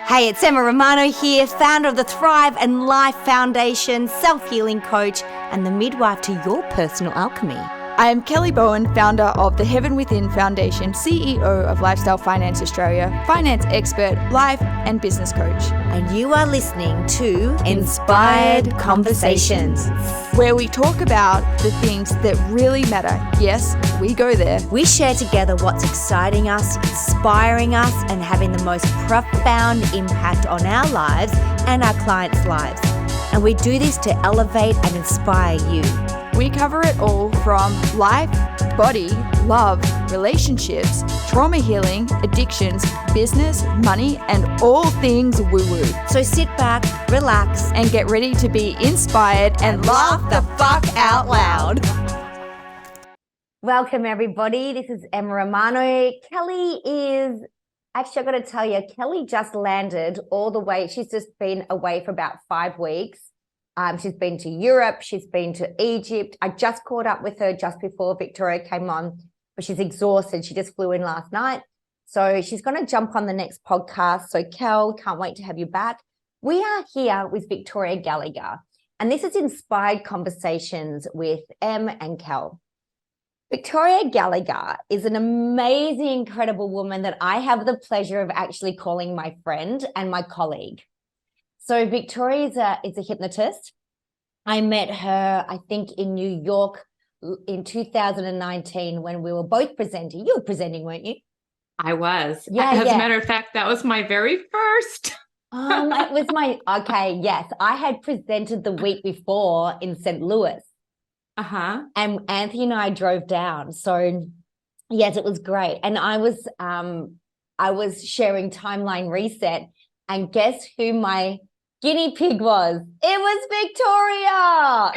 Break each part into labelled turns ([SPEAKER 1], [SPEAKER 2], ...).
[SPEAKER 1] Hey, it's Emma Romano here, founder of the Thrive and Life Foundation, self-healing coach, and the midwife to your personal alchemy.
[SPEAKER 2] I am Kelly Bowen, founder of the Heaven Within Foundation, CEO of Lifestyle Finance Australia, finance expert, life and business coach.
[SPEAKER 1] And you are listening to Inspired Conversations,
[SPEAKER 2] where we talk about the things that really matter. Yes, we go there.
[SPEAKER 1] We share together what's exciting us, inspiring us, and having the most profound impact on our lives and our clients' lives. And we do this to elevate and inspire you.
[SPEAKER 2] We cover it all from life, body, love, relationships, trauma healing, addictions, business, money, and all things woo-woo.
[SPEAKER 1] So sit back, relax,
[SPEAKER 2] and get ready to be inspired and laugh the fuck out loud.
[SPEAKER 1] Welcome, everybody. This is Emma Romano. Kelly is, actually, I've got to tell you, Kelly just landed all the way. She's just been away for about 5 weeks. She's been to Europe. She's been to Egypt. I just caught up with her just before Victoria came on, but she's exhausted. She just flew in last night. So she's going to jump on the next podcast. So Kel, can't wait to have you back. We are here with Victoria Gallagher, and this is Inspired Conversations with Em and Kel. Victoria Gallagher is an amazing, incredible woman that I have the pleasure of actually calling my friend and my colleague. So Victoria is a hypnotist. I met her, I think, in New York in 2019 when we were both presenting. You were presenting, weren't you?
[SPEAKER 3] I was.
[SPEAKER 1] Yeah,
[SPEAKER 3] As a matter of fact, that was my very first.
[SPEAKER 1] It was okay, yes. I had presented the week before in St. Louis.
[SPEAKER 3] Uh-huh.
[SPEAKER 1] And Anthony and I drove down. So, yes, it was great. And I was sharing Timeline Reset. And guess who my guinea pig was? It was Victoria.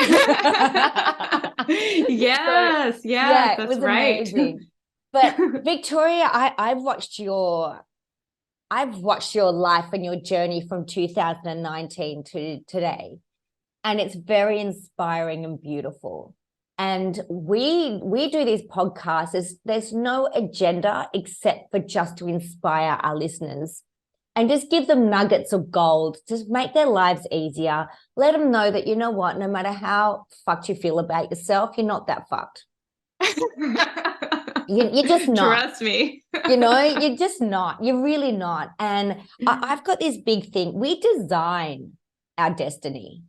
[SPEAKER 3] Yes,
[SPEAKER 1] yeah,
[SPEAKER 3] that's
[SPEAKER 1] it was
[SPEAKER 3] right.
[SPEAKER 1] Amazing. But Victoria, I've watched your life and your journey from 2019 to today, and it's very inspiring and beautiful. And we do these podcasts. There's no agenda except for just to inspire our listeners. And just give them nuggets of gold, just make their lives easier. Let them know that, you know what, no matter how fucked you feel about yourself, you're not that fucked. You're just not.
[SPEAKER 3] Trust me.
[SPEAKER 1] You're just not. You're really not. And I've got this big thing. We design our destiny.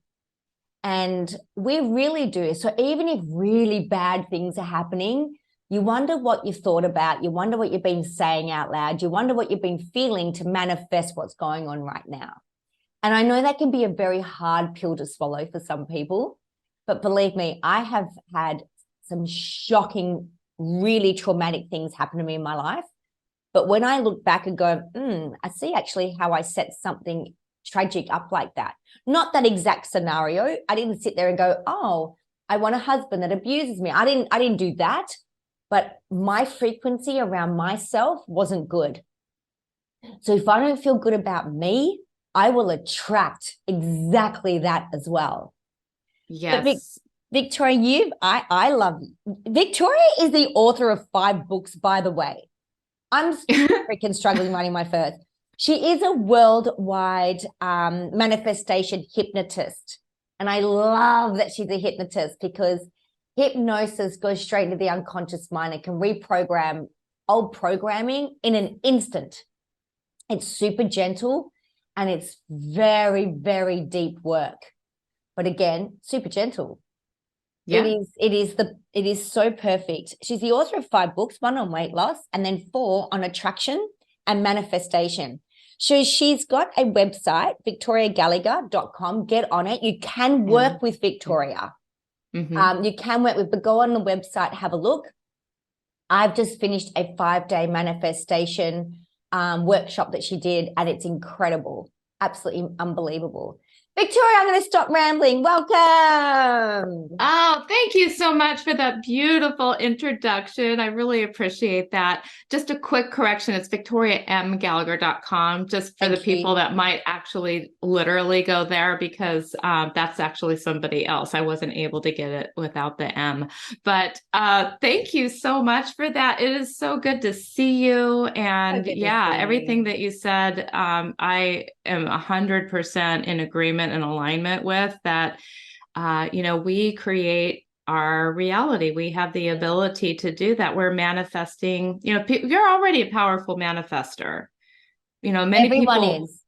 [SPEAKER 1] And we really do. So even if really bad things are happening, you wonder what you've thought about. You wonder what you've been saying out loud. You wonder what you've been feeling to manifest what's going on right now. And I know that can be a very hard pill to swallow for some people. But believe me, I have had some shocking, really traumatic things happen to me in my life. But when I look back and go, I see actually how I set something tragic up like that. Not that exact scenario. I didn't sit there and go, oh, I want a husband that abuses me. I didn't do that. But my frequency around myself wasn't good. So if I don't feel good about me, I will attract exactly that as well.
[SPEAKER 3] Yes.
[SPEAKER 1] But Victoria, I love you. Victoria is the author of 5 books, by the way. I'm freaking struggling writing my first. She is a worldwide manifestation hypnotist. And I love that she's a hypnotist because hypnosis goes straight into the unconscious mind and can reprogram old programming in an instant. It's super gentle and it's very, very deep work. But again, super gentle.
[SPEAKER 3] Yeah.
[SPEAKER 1] It is so perfect. She's the author of 5 books, 1 on weight loss and then 4 on attraction and manifestation. So she's got a website, victoriagallagher.com. Get on it. You can work with Victoria.
[SPEAKER 3] Mm-hmm.
[SPEAKER 1] You can work with, but go on the website, have a look. I've just finished a 5-day manifestation workshop that she did, and it's incredible, absolutely unbelievable. Victoria, I'm going to stop rambling. Welcome.
[SPEAKER 3] Oh, thank you so much for that beautiful introduction. I really appreciate that. Just a quick correction. It's victoriamgallagher.com, just for the people that might actually literally go there, because that's actually somebody else. I wasn't able to get it without the M. But thank you so much for that. It is so good to see you. And everything that you said, I am 100% in agreement and alignment with that. We create our reality. We have the ability to do that. We're manifesting, you're already a powerful manifester. Many
[SPEAKER 1] Everyone
[SPEAKER 3] people
[SPEAKER 1] is.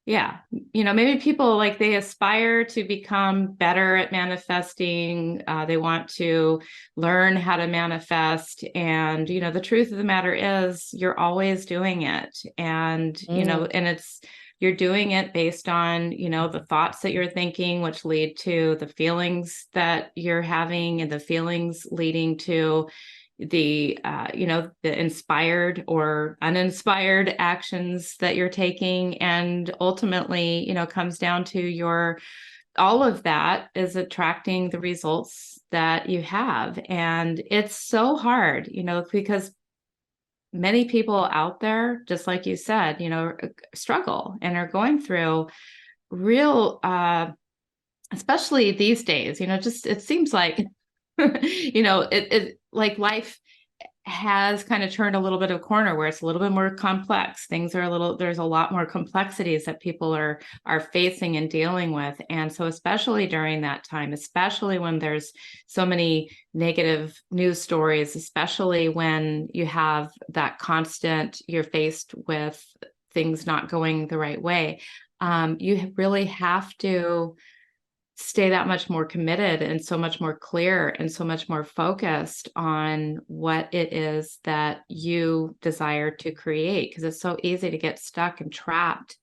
[SPEAKER 3] Yeah. Maybe people they aspire to become better at manifesting. They want to learn how to manifest. And, the truth of the matter is you're always doing it. And, and you're doing it based on, the thoughts that you're thinking, which lead to the feelings that you're having, and the feelings leading to the inspired or uninspired actions that you're taking. And ultimately, comes down to all of that is attracting the results that you have. And it's so hard, because many people out there, just like you said, struggle and are going through real, especially these days, it seems like, like life has kind of turned a little bit of a corner where it's a little bit more complex. There's a lot more complexities that people are facing and dealing with. And so especially during that time, especially when there's so many negative news stories, especially when you have that you're faced with things not going the right way, you really have to stay that much more committed and so much more clear and so much more focused on what it is that you desire to create, because it's so easy to get stuck and trapped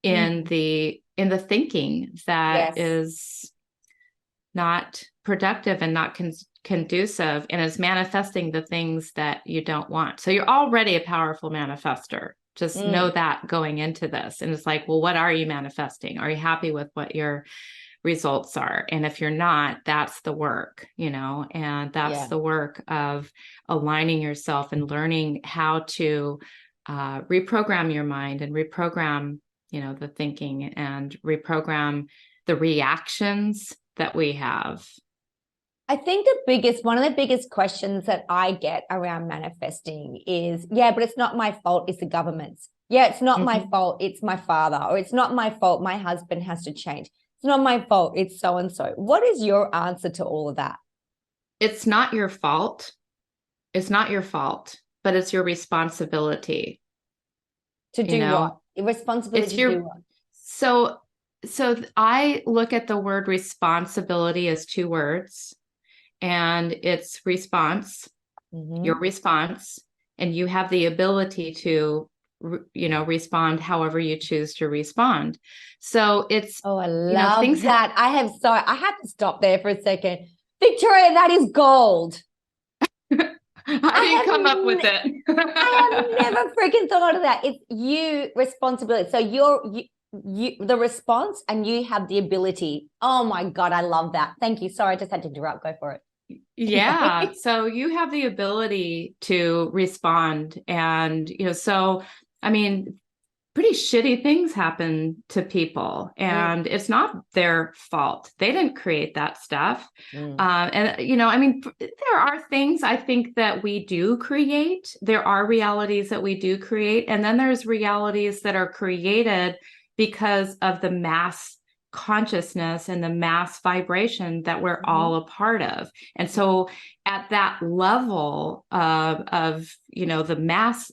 [SPEAKER 3] in the thinking that is not productive and not conducive, and is manifesting the things that you don't want. So you're already a powerful manifester. Just know that going into this. And it's like, well, what are you manifesting? Are you happy with what your results are? And if you're not, that's the work, and that's the work of aligning yourself and learning how to reprogram your mind and reprogram, the thinking, and reprogram the reactions that we have.
[SPEAKER 1] I think one of the biggest questions that I get around manifesting is, but it's not my fault, it's the government's. It's not my fault, it's my father. Or it's not my fault, my husband has to change. It's not my fault, it's so-and-so. What is your answer to all of that?
[SPEAKER 3] It's not your fault. It's not your fault, but it's your responsibility.
[SPEAKER 1] To do what? Responsibility to do what?
[SPEAKER 3] So I look at the word responsibility as two words, and it's response, your response, and you have the ability to respond however you choose to respond. So it's,
[SPEAKER 1] I love that. I have to stop there for a second. Victoria, that is gold.
[SPEAKER 3] I didn't come up with it.
[SPEAKER 1] I have never freaking thought of that. It's you responsibility. So you the response, and you have the ability. Oh my God, I love that. Thank you. Sorry, I just had to interrupt. Go for it.
[SPEAKER 3] Yeah. So you have the ability to respond. And, so, pretty shitty things happen to people, and it's not their fault. They didn't create that stuff. And, there are things I think that we do create. There are realities that we do create. And then there's realities that are created because of the mass consciousness and the mass vibration that we're all a part of. And so at that level of the mass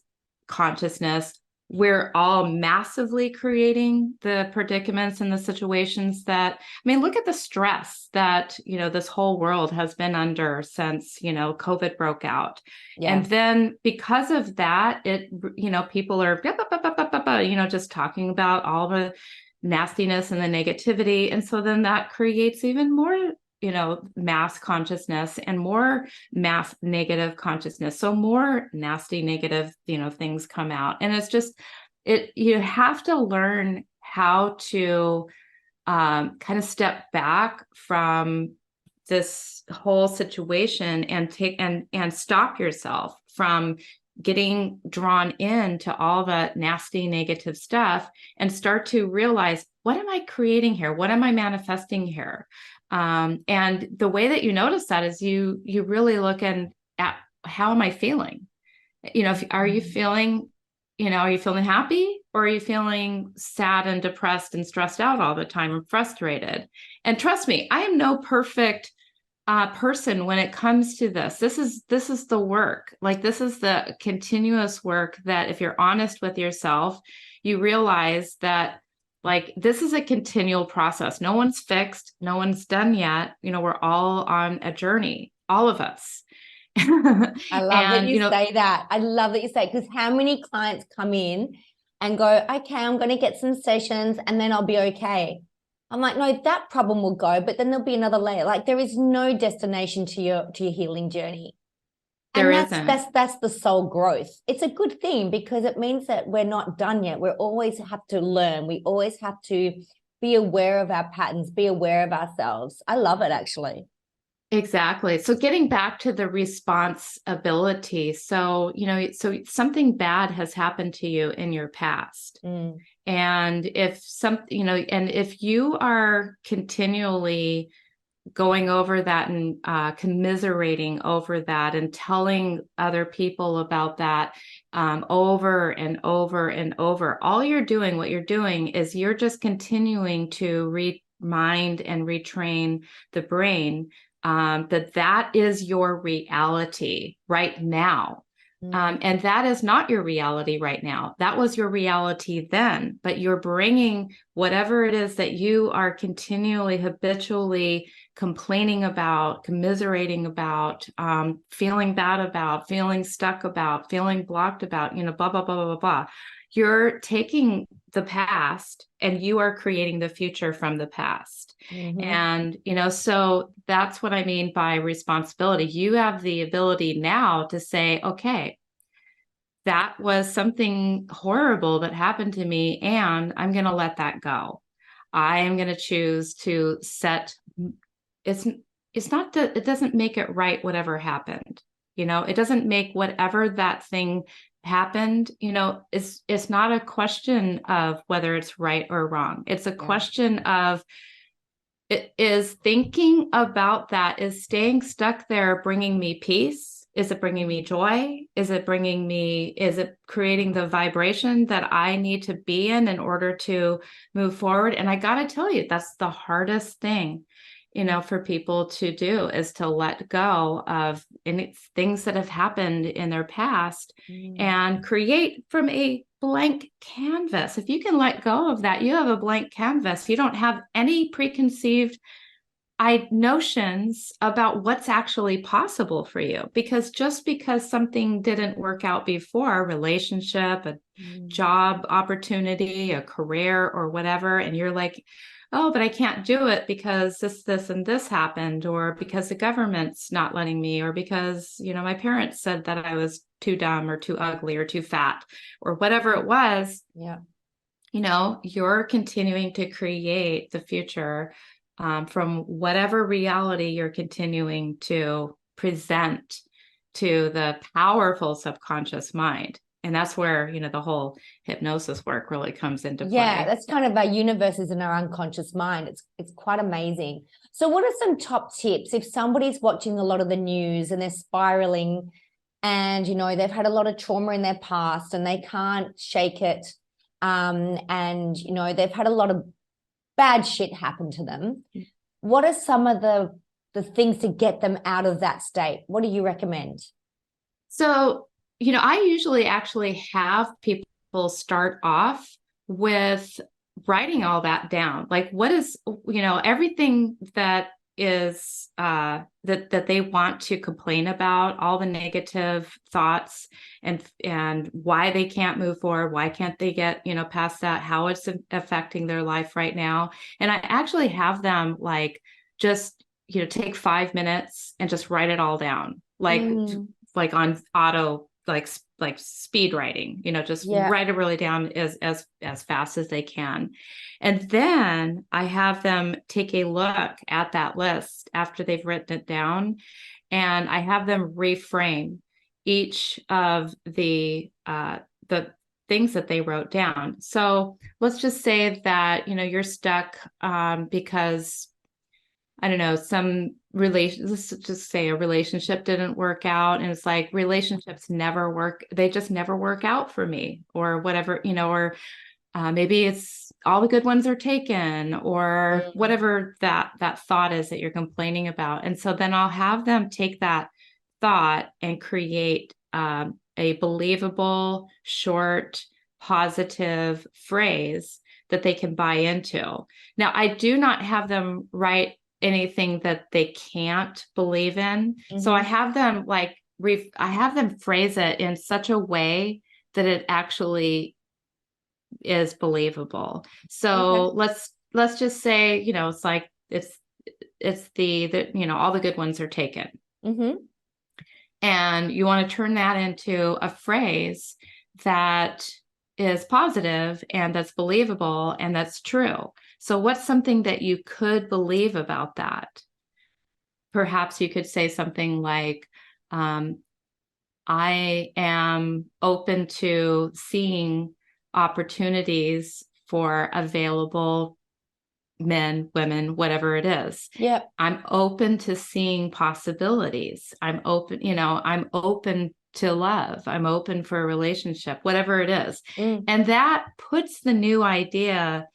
[SPEAKER 3] consciousness, we're all massively creating the predicaments and the situations that, look at the stress that, this whole world has been under since, COVID broke out. And then because of that, people are, just talking about all the nastiness and the negativity. And so then that creates even more, mass consciousness and more mass negative consciousness. So more nasty, negative, things come out. And it's just, you have to learn how to kind of step back from this whole situation and and stop yourself from getting drawn into all the nasty negative stuff and start to realize, what am I creating here? What am I manifesting here? And the way that you notice that is you really look at how am I feeling? Are you feeling, are you feeling happy, or are you feeling sad and depressed and stressed out all the time and frustrated? And trust me, I am no perfect person when it comes to this. This is the work. Like, this is the continuous work that if you're honest with yourself, you realize that, like, this is a continual process. No one's fixed. No one's done yet. We're all on a journey, all of us.
[SPEAKER 1] I love that you say that. I love that you say, because how many clients come in and go, okay, I'm going to get some sessions and then I'll be okay. I'm like, no, that problem will go, but then there'll be another layer. Like, there is no destination to your healing journey.
[SPEAKER 3] There
[SPEAKER 1] isn't. That's the soul growth. It's a good thing because it means that we're not done yet. We always have to learn. We always have to be aware of our patterns, be aware of ourselves. I love it, actually.
[SPEAKER 3] Exactly. So getting back to the responsibility. So, so something bad has happened to you in your past. And if you are continually going over that and commiserating over that and telling other people about that over and over and over, what you're doing is you're just continuing to remind and retrain the brain that is your reality right now. And that is not your reality right now. That was your reality then, but you're bringing whatever it is that you are continually, habitually complaining about, commiserating about, feeling bad about, feeling stuck about, feeling blocked about, blah, blah, blah, blah, blah, blah. You're taking the past and you are creating the future from the past. And, so that's what I mean by responsibility. You have the ability now to say, okay, that was something horrible that happened to me, and I'm going to let that go. I am going to choose to it's not that it doesn't make it right, whatever happened. It doesn't make whatever that thing happened, it's not a question of whether it's right or wrong. It's a question of, is thinking about that, is staying stuck there bringing me peace? Is it bringing me joy? Is it creating the vibration that I need to be in order to move forward? And I got to tell you, that's the hardest thing, for people to do, is to let go of things that have happened in their past and create from a blank canvas. If you can let go of that, you have a blank canvas. You don't have any preconceived notions about what's actually possible for you. Because just because something didn't work out before, a relationship, a job opportunity, a career, or whatever, and you're like, oh, but I can't do it because this, and this happened, or because the government's not letting me, or because, my parents said that I was too dumb or too ugly or too fat, or whatever it was.
[SPEAKER 1] Yeah.
[SPEAKER 3] You're continuing to create the future from whatever reality you're continuing to present to the powerful subconscious mind. And that's where, the whole hypnosis work really comes into play.
[SPEAKER 1] Yeah, that's kind of our universe is in our unconscious mind. It's quite amazing. So what are some top tips if somebody's watching a lot of the news and they're spiraling and, they've had a lot of trauma in their past and they can't shake it, and, they've had a lot of bad shit happen to them. What are some of the things to get them out of that state? What do you recommend?
[SPEAKER 3] So, I usually actually have people start off with writing all that down. Like, what is, everything that is that they want to complain about, all the negative thoughts and why they can't move forward, why can't they get, past that, how it's affecting their life right now. And I actually have them just, take 5 minutes and just write it all down, like on auto, like speed writing, just
[SPEAKER 1] Yeah.
[SPEAKER 3] write it really down as fast as they can. And then I have them take a look at that list after they've written it down, and I have them reframe each of the things that they wrote down. So let's just say that, you're stuck because, I don't know, let's just say a relationship didn't work out. And it's like, relationships never work. They just never work out for me, or whatever, or maybe it's all the good ones are taken, or whatever that thought is that you're complaining about. And so then I'll have them take that thought and create a believable, short, positive phrase that they can buy into. Now, I do not have them write anything that they can't believe in. So I have them I have them phrase it in such a way that it actually is believable. So let's just say, it's like, it's the all the good ones are taken. And you want to turn that into a phrase that is positive and that's believable and that's true. So what's something that you could believe about that? Perhaps you could say something like, I am open to seeing opportunities for available men, women, whatever it is.
[SPEAKER 1] Yep.
[SPEAKER 3] I'm open to seeing possibilities. I'm open to love. I'm open for a relationship, whatever it is. And that puts the new idea,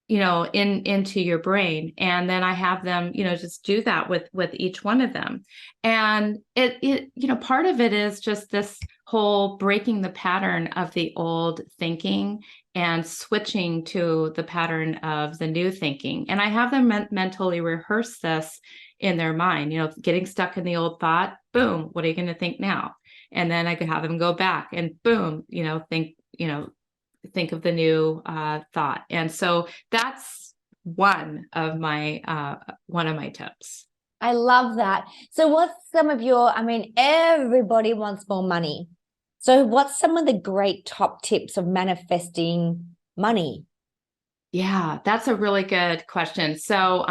[SPEAKER 3] into your brain. And then I have them, just do that with each one of them. And it part of it is just this whole breaking the pattern of the old thinking and switching to the pattern of the new thinking. And I have them mentally rehearse this in their mind, getting stuck in the old thought, boom, what are you going to think now? And then I could have them go back and boom, think of the new thought. And so that's one of my tips.
[SPEAKER 1] I love that. So what's some of everybody wants more money. So what's some of the great top tips of manifesting money?
[SPEAKER 3] Yeah, that's a really good question. So,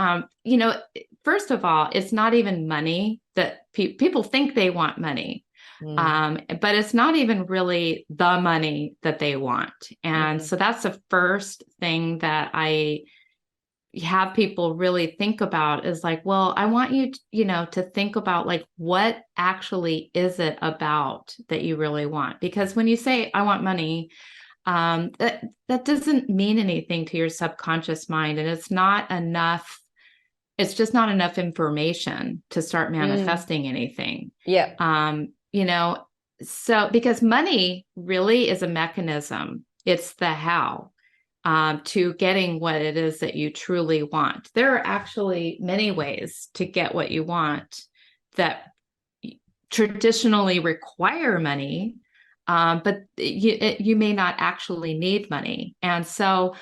[SPEAKER 3] first of all, it's not even money that people think they want money. But it's not even really the money that they want. And so that's the first thing that I have people really think about is like, well, I want you to think about like, what actually is it about that you really want? Because when you say, I want money, that doesn't mean anything to your subconscious mind. And it's just not enough information to start manifesting anything.
[SPEAKER 1] Yeah.
[SPEAKER 3] So because money really is a mechanism, it's the how to getting what it is that you truly want. There are actually many ways to get what you want that traditionally require money, but you may not actually need money. And so,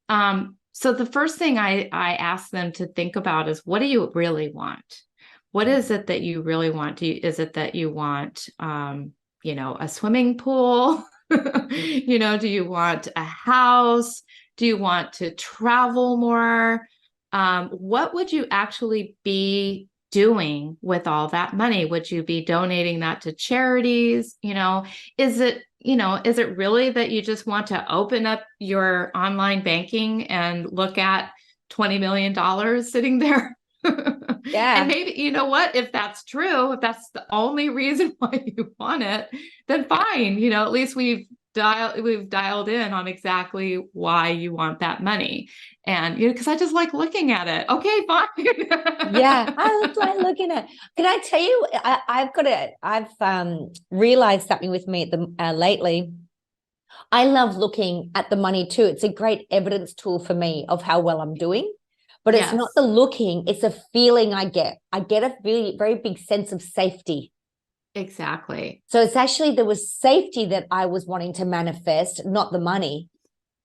[SPEAKER 3] so the first thing I ask them to think about is, what do you really want? What is it that you really want? Is it that you want, a swimming pool? Do you want a house? Do you want to travel more? What would you actually be doing with all that money? Would you be donating that to charities? Is it really that you just want to open up your online banking and look at $20 million sitting there?
[SPEAKER 1] Yeah.
[SPEAKER 3] And maybe, if that's true, if that's the only reason why you want it, then fine. At least we've dialed in on exactly why you want that money. And, because I just like looking at it. Okay, fine.
[SPEAKER 1] Yeah, I like looking at it. Can I tell you, I've realized something with me lately. I love looking at the money too. It's a great evidence tool for me of how well I'm doing. But it's not the looking, it's a feeling I get. I get a very, very big sense of safety.
[SPEAKER 3] Exactly.
[SPEAKER 1] So it's actually, there was safety that I was wanting to manifest, not the money.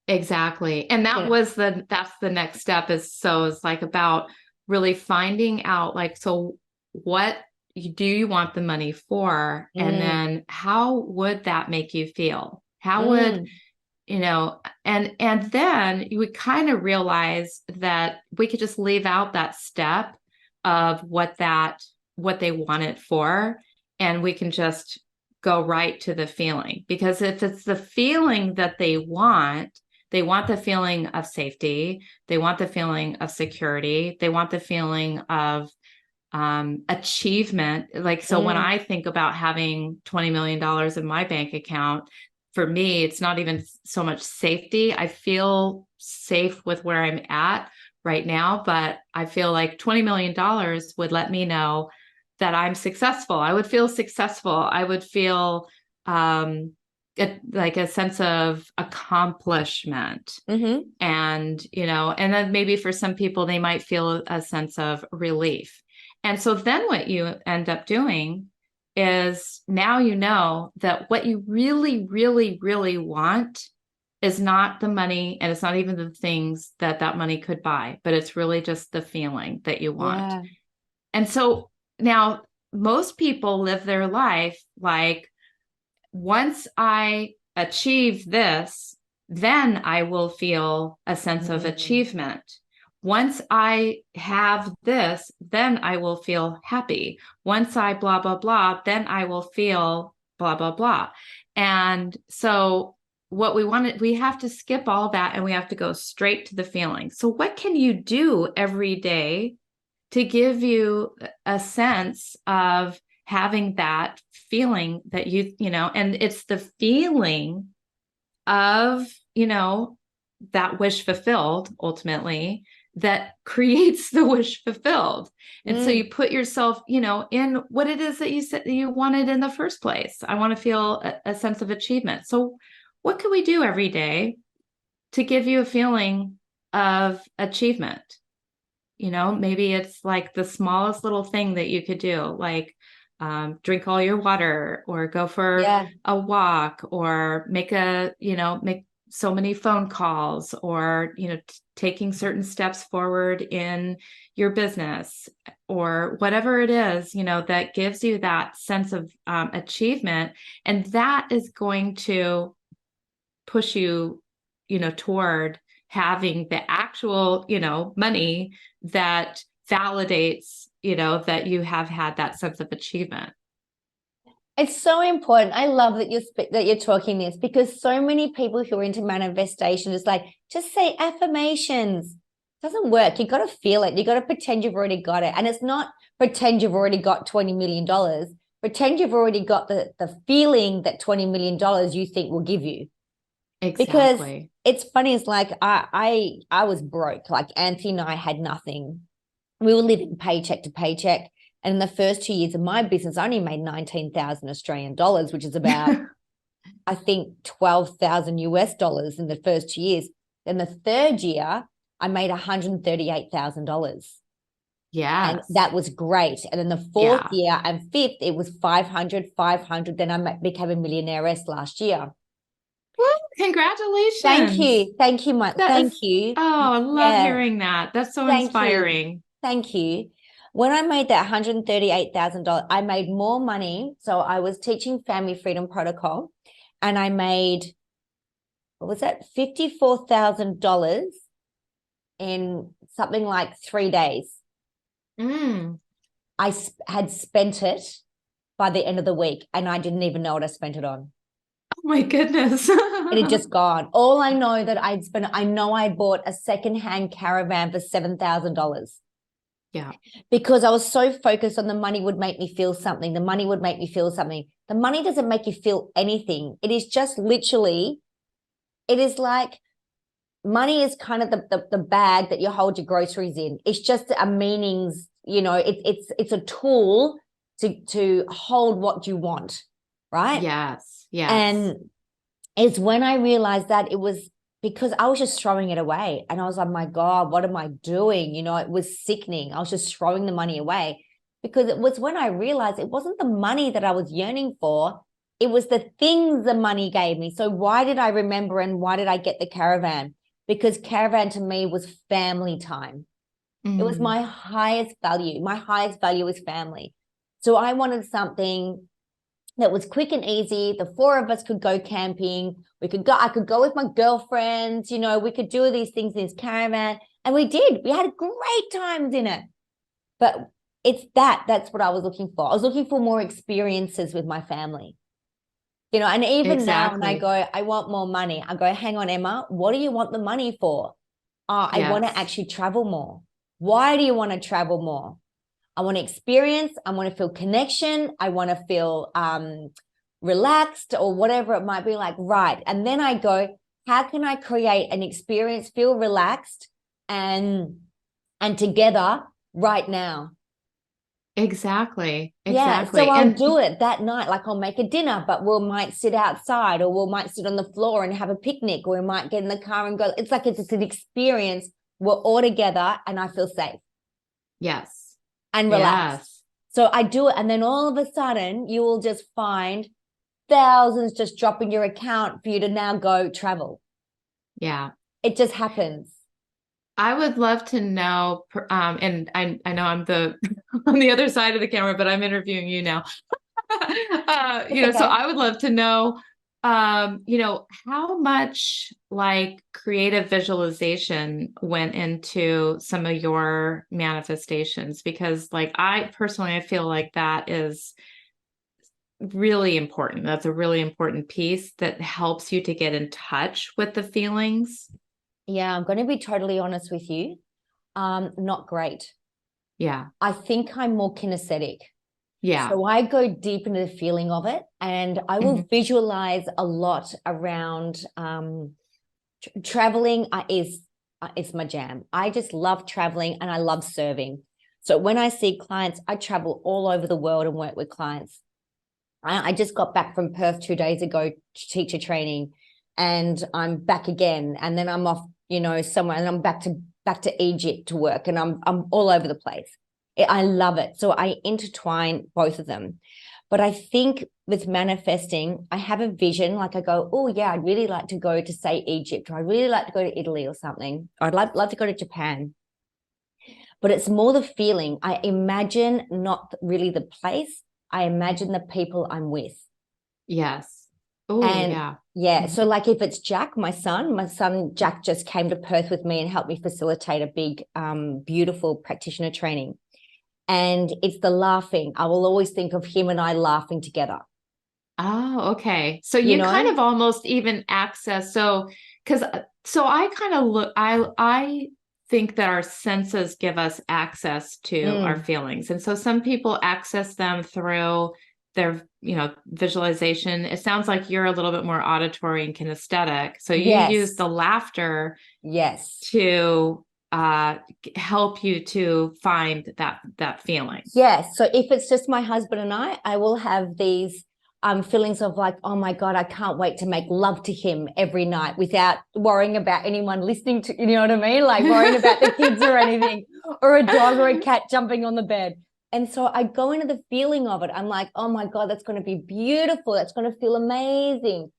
[SPEAKER 3] Exactly. And that's the next step it's like about really finding out, like, so what do you want the money for? And then how would that make you feel? How would, and then you would kind of realize that we could just leave out that step of what they want it for. And we can just go right to the feeling, because if it's the feeling that they want the feeling of safety. They want the feeling of security. They want the feeling of achievement. Like, so when I think about having $20 million in my bank account, for me, it's not even so much safety. I feel safe with where I'm at right now, but I feel like $20 million would let me know that I'm successful. I would feel successful. I would feel like a sense of accomplishment. And, and then maybe for some people, they might feel a sense of relief. And so then what you end up doing is, now you know that what you really, really, really want is not the money, and it's not even the things that money could buy, but it's really just the feeling that you want. Yeah. And so now most people live their life like, once I achieve this, then I will feel a sense of achievement. Once I have this, then I will feel happy. Once I blah, blah, blah, then I will feel blah, blah, blah. And so what we have to skip all that, and we have to go straight to the feeling. So what can you do every day to give you a sense of having that feeling that and it's the feeling of, that wish fulfilled ultimately, that creates the wish fulfilled. And so you put yourself, in what it is that you said that you wanted in the first place. I want to feel a sense of achievement. So what can we do every day to give you a feeling of achievement? Maybe it's like the smallest little thing that you could do, like drink all your water, or go for a walk, or make so many phone calls, or, taking certain steps forward in your business, or whatever it is, that gives you that sense of achievement. And that is going to push you, toward having the actual, money that validates, that you have had that sense of achievement.
[SPEAKER 1] It's so important. I love that you're talking this, because so many people who are into manifestation is like, just say affirmations. It doesn't work. You got to feel it. You got to pretend you've already got it. And it's not pretend you've already got $20 million. Pretend you've already got the feeling that $20 million you think will give you.
[SPEAKER 3] Exactly.
[SPEAKER 1] Because it's funny. It's like I was broke. Like Anthony and I had nothing. We were living paycheck to paycheck. And in the first 2 years of my business, I only made 19,000 Australian dollars, which is about, I think, 12,000 US dollars in the first 2 years. Then the third year, I made $138,000.
[SPEAKER 3] Yeah.
[SPEAKER 1] And that was great. And then the fourth year and fifth, it was 500. Then I became a millionairess last year.
[SPEAKER 3] Woo, congratulations.
[SPEAKER 1] Thank you. Thank you, Mike. Thank you.
[SPEAKER 3] Oh, I love hearing that. That's so inspiring.
[SPEAKER 1] Thank you. When I made that $138,000, I made more money. So I was teaching Family Freedom Protocol, and I made, what was that, $54,000 in something like 3 days. I had spent it by the end of the week, and I didn't even know what I spent it on.
[SPEAKER 3] Oh my goodness.
[SPEAKER 1] It had just gone. All I know that I'd spent, I know I bought a secondhand caravan for $7,000.
[SPEAKER 3] Yeah.
[SPEAKER 1] Because I was so focused on the money would make me feel something. The money would make me feel something. The money doesn't make you feel anything. It is just literally, it is like money is kind of the bag that you hold your groceries in. It's just a meanings, it's a tool to hold what you want, right?
[SPEAKER 3] Yes. Yes.
[SPEAKER 1] And it's when I realized that it was because I was just throwing it away. And I was like, my God, what am I doing? It was sickening. I was just throwing the money away, because it was when I realized it wasn't the money that I was yearning for. It was the things the money gave me. So why did I remember, and why did I get the caravan? Because caravan to me was family time. It was my highest value. My highest value is family. So I wanted something that was quick and easy. The four of us could go camping. I could go with my girlfriends, we could do these things in this caravan. And we did. We had great times in it. But that's what I was looking for. I was looking for more experiences with my family. And even now when I go, I want more money, I go, hang on, Emma, what do you want the money for? I want to actually travel more. Why do you want to travel more? I want to experience, I want to feel connection, I want to feel relaxed or whatever it might be like, right. And then I go, how can I create an experience, feel relaxed and together right now?
[SPEAKER 3] Exactly.
[SPEAKER 1] Yeah, so I'll do it that night. Like I'll make a dinner, but we might sit outside or we might sit on the floor and have a picnic, or we might get in the car and go. It's like it's an experience. We're all together and I feel safe.
[SPEAKER 3] Yes.
[SPEAKER 1] And relaxed. Yes. So I do it. And then all of a sudden you will just find thousands just drop in your account for you to now go travel.
[SPEAKER 3] Yeah.
[SPEAKER 1] It just happens.
[SPEAKER 3] I would love to know, and I know I'm on the other side of the camera, but I'm interviewing you now. Okay. So I would love to know, how much like creative visualization went into some of your manifestations, because like I feel like that is really important. That's a really important piece that helps you to get in touch with the feelings.
[SPEAKER 1] Yeah, I'm going to be totally honest with you. Not great.
[SPEAKER 3] Yeah.
[SPEAKER 1] I think I'm more kinesthetic.
[SPEAKER 3] Yeah.
[SPEAKER 1] So I go deep into the feeling of it, and I will visualize a lot around traveling is my jam. I just love traveling and I love serving. So when I see clients, I travel all over the world and work with clients. I just got back from Perth 2 days ago to teacher training, and I'm back again, and then I'm off, somewhere, and I'm back to Egypt to work, and I'm all over the place. I love it. So I intertwine both of them. But I think with manifesting, I have a vision. Like I go, oh yeah, I'd really like to go to, say, Egypt, or I'd really like to go to Italy or something. Or I'd love to go to Japan. But it's more the feeling. I imagine not really the place. I imagine the people I'm with.
[SPEAKER 3] Yes. Oh, yeah.
[SPEAKER 1] Yeah. So like if it's Jack, my son Jack just came to Perth with me and helped me facilitate a big, beautiful practitioner training. And it's the laughing. I will always think of him and I laughing together.
[SPEAKER 3] Oh, okay. So you kind of almost even access. So I kind of look, I think that our senses give us access to our feelings. And so some people access them through their, visualization. It sounds like you're a little bit more auditory and kinesthetic. So you use the laughter to help you to find that feeling.
[SPEAKER 1] Yes. So if it's just my husband and I will have these feelings of like, oh my God, I can't wait to make love to him every night without worrying about anyone listening to, you know what I mean? Like worrying about the kids or anything, or a dog or a cat jumping on the bed. And so I go into the feeling of it. I'm like, oh my God, that's going to be beautiful. That's going to feel amazing.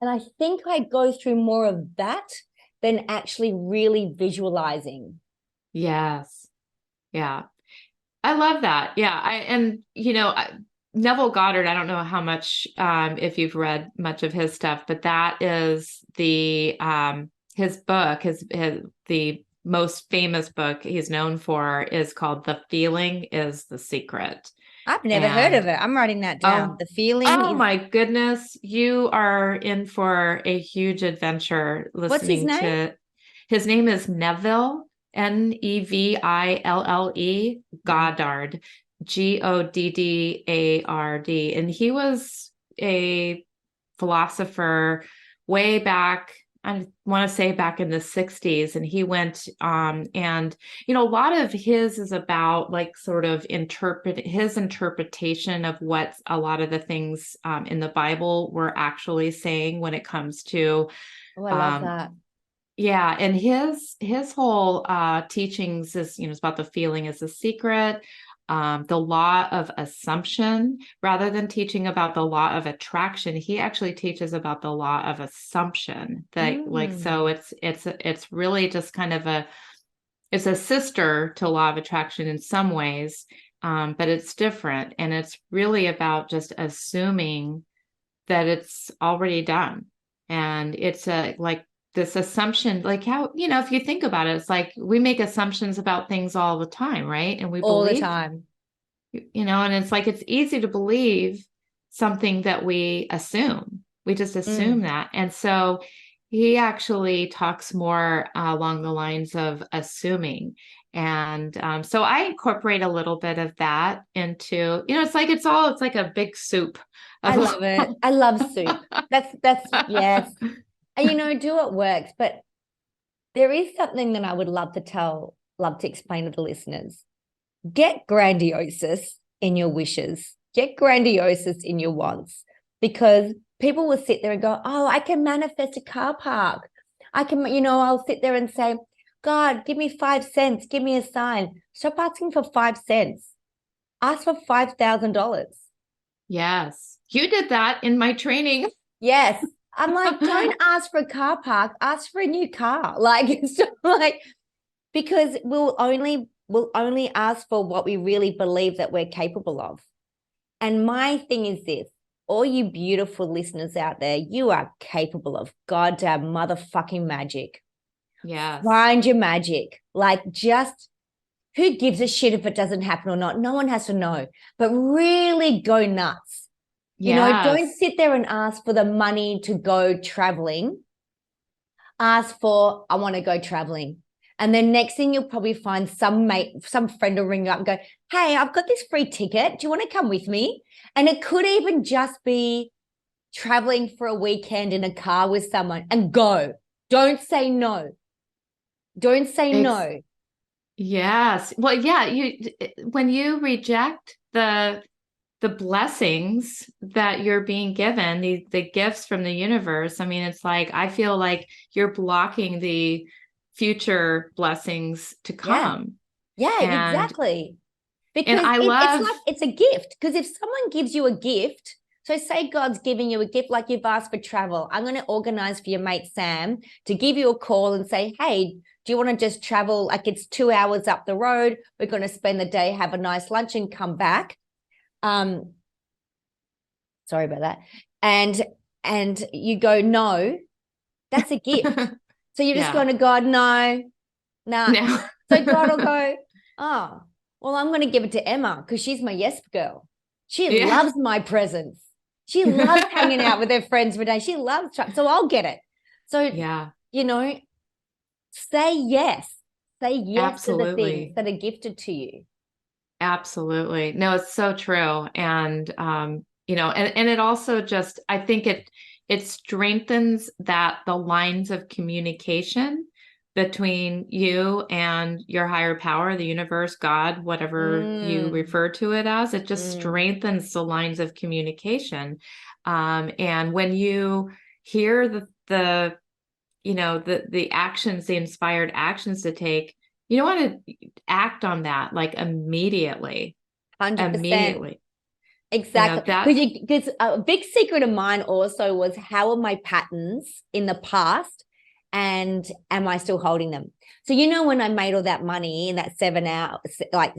[SPEAKER 1] And I think I go through more of that than actually really visualizing.
[SPEAKER 3] Yes. Yeah. I love that. Yeah. Neville Goddard, I don't know how much, if you've read much of his stuff, but that is his book, the most famous book he's known for is called The Feeling is the Secret.
[SPEAKER 1] I've never heard of it. I'm writing that down. The Feeling.
[SPEAKER 3] Oh my goodness. You are in for a huge adventure listening.
[SPEAKER 1] What's his name?
[SPEAKER 3] His name is Neville, Neville, Goddard, Goddard. And he was a philosopher way back, I want to say back in the 60s. And he went, and, a lot of his is about like sort of his interpretation of what a lot of the things in the Bible were actually saying when it comes to.
[SPEAKER 1] Oh, I love that.
[SPEAKER 3] Yeah. And his whole teachings is, it's about the feeling is the secret. The law of assumption, rather than teaching about the law of attraction, he actually teaches about the law of assumption. That so it's really just kind of it's a sister to law of attraction in some ways. but it's different. And it's really about just assuming that it's already done. And it's like this assumption, like how, if you think about it, it's like we make assumptions about things all the time, right? And we
[SPEAKER 1] All the
[SPEAKER 3] believe,
[SPEAKER 1] time.
[SPEAKER 3] and it's like it's easy to believe something that we assume. We just assume that. And so he actually talks more along the lines of assuming. And so I incorporate a little bit of that into, it's like a big soup.
[SPEAKER 1] I love it. I love soup. That's yes. And I do what works, but there is something that I would love to explain to the listeners. Get grandiose in your wishes. Get grandiose in your wants, because people will sit there and go, oh, I can manifest a car park. I can, I'll sit there and say, God, give me 5 cents. Give me a sign. Stop asking for 5 cents. Ask for $5,000.
[SPEAKER 3] Yes. You did that in my training.
[SPEAKER 1] Yes. I'm like, don't ask for a car park. Ask for a new car. Like, it's like, because we'll only ask for what we really believe that we're capable of. And my thing is this, all you beautiful listeners out there, you are capable of goddamn motherfucking magic.
[SPEAKER 3] Yes.
[SPEAKER 1] Find your magic. Like, just who gives a shit if it doesn't happen or not? No one has to know, but really go nuts.
[SPEAKER 3] Yes.
[SPEAKER 1] Don't sit there and ask for the money to go traveling. Ask for, I want to go traveling. And then next thing you'll probably find some friend will ring you up and go, hey, I've got this free ticket. Do you want to come with me? And it could even just be traveling for a weekend in a car with someone, and go. Don't say no. Don't say no.
[SPEAKER 3] Yes. Well, yeah, when you reject the blessings that you're being given, the gifts from the universe, I mean, it's like, I feel like you're blocking the future blessings to come.
[SPEAKER 1] Yeah, exactly. Because
[SPEAKER 3] it's
[SPEAKER 1] a gift. Because if someone gives you a gift, so say God's giving you a gift, like you've asked for travel, I'm going to organize for your mate Sam to give you a call and say, hey, do you want to just travel? Like, it's 2 hours up the road. We're going to spend the day, have a nice lunch and come back. Sorry about that. And you go, no, that's a gift. So you're just going to God, no. So God will go, oh, well, I'm going to give it to Emma because she's my yes girl. She loves my presence. She loves hanging out with her friends for days. She loves truck. So I'll get it. So, say yes. Say yes
[SPEAKER 3] Absolutely.
[SPEAKER 1] to the things that are gifted to you.
[SPEAKER 3] Absolutely. No, it's so true. And, and it also just, I think it strengthens the lines of communication between you and your higher power, the universe, God, whatever you refer to it as. It just strengthens the lines of communication. And when you hear the actions, the inspired actions to take, you don't want to act on that like immediately.
[SPEAKER 1] 100%.
[SPEAKER 3] Immediately.
[SPEAKER 1] Exactly. Because a big secret of mine also was, how are my patterns in the past and am I still holding them? So, when I made all that money in that 7 hours, like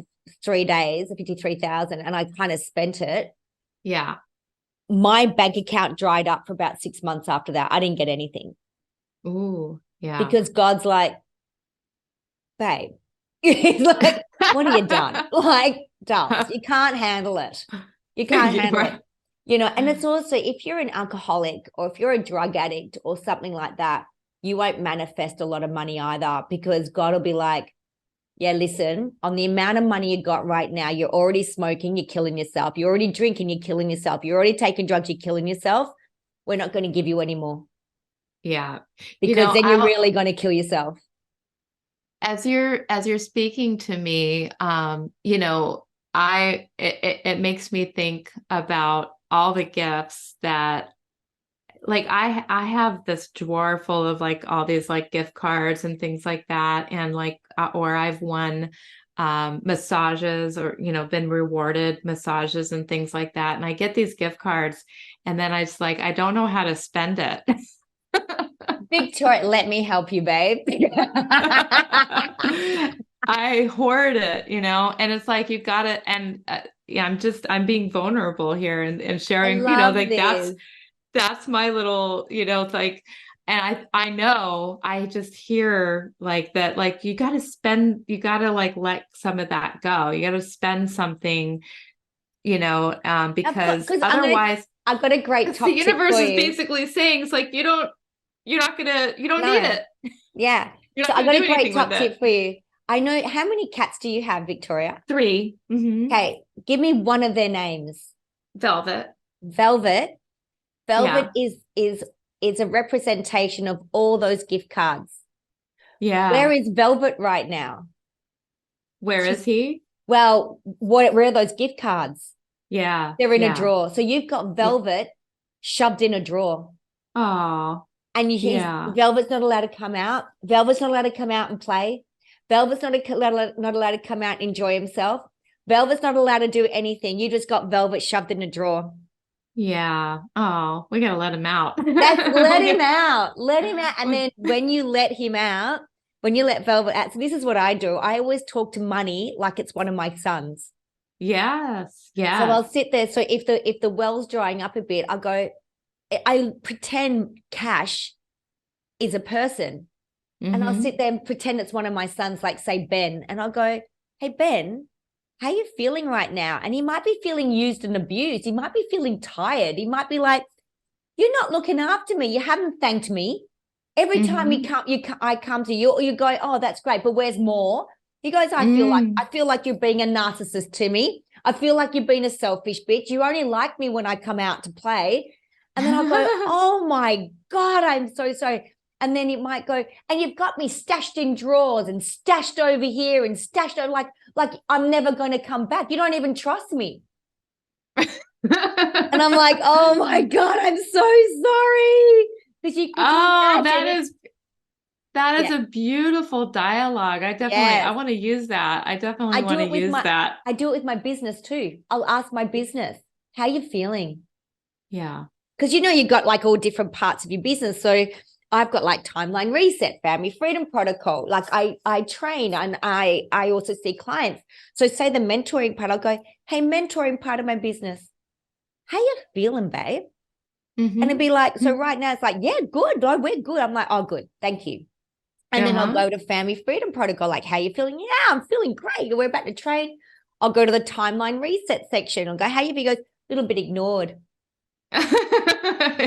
[SPEAKER 1] 3 days, 53,000, and I kind of spent it.
[SPEAKER 3] Yeah.
[SPEAKER 1] My bank account dried up for about 6 months after that. I didn't get anything.
[SPEAKER 3] Ooh, yeah.
[SPEAKER 1] Because God's like, babe, he's like, what have you done? Like, Dulce, you can't handle it. You can't handle it. And it's also, if you're an alcoholic or if you're a drug addict or something like that, you won't manifest a lot of money either, because God will be like, yeah, listen, on the amount of money you got right now, you're already smoking, you're killing yourself. You're already drinking, you're killing yourself. You're already taking drugs, you're killing yourself. We're not going to give you any more.
[SPEAKER 3] Yeah.
[SPEAKER 1] Because then you're really going to kill yourself.
[SPEAKER 3] As you're speaking to me, it makes me think about all the gifts that, like, I have this drawer full of like all these like gift cards and things like that. And like, or I've won massages or, been rewarded massages and things like that. And I get these gift cards and then I just like, I don't know how to spend it.
[SPEAKER 1] Victoria, let me help you, babe.
[SPEAKER 3] I hoard it, and it's like, you've got to, and yeah, I'm being vulnerable here and
[SPEAKER 1] I
[SPEAKER 3] sharing,
[SPEAKER 1] love
[SPEAKER 3] like
[SPEAKER 1] this.
[SPEAKER 3] that's my little, it's like, and I know, I just hear like that, like you got to like let some of that go. You got to spend something, because
[SPEAKER 1] Because
[SPEAKER 3] otherwise
[SPEAKER 1] I've got a great
[SPEAKER 3] the
[SPEAKER 1] top tip
[SPEAKER 3] universe
[SPEAKER 1] for
[SPEAKER 3] is
[SPEAKER 1] you.
[SPEAKER 3] basically saying, it's like, you don't need
[SPEAKER 1] No,
[SPEAKER 3] it.
[SPEAKER 1] yeah.
[SPEAKER 3] You're
[SPEAKER 1] So
[SPEAKER 3] not
[SPEAKER 1] I've
[SPEAKER 3] going to
[SPEAKER 1] got
[SPEAKER 3] do
[SPEAKER 1] a great
[SPEAKER 3] anything with
[SPEAKER 1] top
[SPEAKER 3] it.
[SPEAKER 1] tip for you. I know how many cats do you have, Victoria?
[SPEAKER 3] 3. Mm-hmm.
[SPEAKER 1] Okay, give me one of their names.
[SPEAKER 3] Velvet.
[SPEAKER 1] Velvet. Velvet
[SPEAKER 3] Yeah.
[SPEAKER 1] is a representation of all those gift cards. Where
[SPEAKER 3] Yeah.
[SPEAKER 1] is Velvet right now?
[SPEAKER 3] Where
[SPEAKER 1] She's
[SPEAKER 3] is he?
[SPEAKER 1] well, where are those gift cards?
[SPEAKER 3] Yeah.
[SPEAKER 1] They're in a
[SPEAKER 3] Yeah.
[SPEAKER 1] drawer. So you've got
[SPEAKER 3] Yeah.
[SPEAKER 1] Velvet shoved in a drawer.
[SPEAKER 3] Oh,
[SPEAKER 1] And
[SPEAKER 3] yeah.
[SPEAKER 1] Velvet's not allowed to come out. Velvet's not allowed to come out and play. Velvet's not allowed to come out and enjoy himself. Velvet's not allowed to do anything. You just got Velvet shoved in a drawer.
[SPEAKER 3] Yeah. Oh, we gotta let him out.
[SPEAKER 1] That's let him out. Let him out. And
[SPEAKER 3] We-
[SPEAKER 1] then when you let him out, when you let Velvet out, so this is what I do. I always talk to money like it's one of my sons.
[SPEAKER 3] Yes.
[SPEAKER 1] So I'll
[SPEAKER 3] Yes.
[SPEAKER 1] sit there. So if the well's drying up a bit, I pretend cash is a person. And I'll
[SPEAKER 3] Mm-hmm.
[SPEAKER 1] sit there and pretend it's one of my sons, like say Ben. And I'll go, hey, Ben, how you feeling right now? And he might be feeling used and abused. He might be feeling tired. He might be like, you're not looking after me. You haven't thanked me. Every time
[SPEAKER 3] Mm-hmm.
[SPEAKER 1] I come to you, or you go, oh, that's great, but where's more? He goes,
[SPEAKER 3] Mm.
[SPEAKER 1] I feel like you're being a narcissist to me. I feel like you're being a selfish bitch. You only like me when I come out to play. And then I'll go, oh my God, I'm so sorry. And then it might go, and you've got me stashed in drawers and stashed over here and stashed over like I'm never going to come back. You don't even trust me. And I'm like, oh my God, I'm so sorry. Because could you
[SPEAKER 3] Oh,
[SPEAKER 1] imagine if
[SPEAKER 3] that is
[SPEAKER 1] yeah,
[SPEAKER 3] a beautiful dialogue. I
[SPEAKER 1] yes.
[SPEAKER 3] want to use that. I definitely
[SPEAKER 1] I
[SPEAKER 3] want
[SPEAKER 1] do
[SPEAKER 3] to
[SPEAKER 1] it with
[SPEAKER 3] use that.
[SPEAKER 1] my business too. I'll ask my business, how you feeling?
[SPEAKER 3] Yeah.
[SPEAKER 1] Because you got like all different parts of your business. So I've got like timeline reset, family freedom protocol. Like I train and I also see clients. So say the mentoring part, I'll go, hey, mentoring part of my business. How you feeling, babe? And it'd
[SPEAKER 3] Mm-hmm.
[SPEAKER 1] be like, so right now it's like, yeah, good. No, we're good. I'm like, oh, good. Thank you. And then I'll
[SPEAKER 3] Uh-huh.
[SPEAKER 1] go to family freedom protocol, like, how you feeling? Yeah, I'm feeling great. We're about to train. I'll go to the timeline reset section. I'll go, how you feel? He goes, a little bit ignored.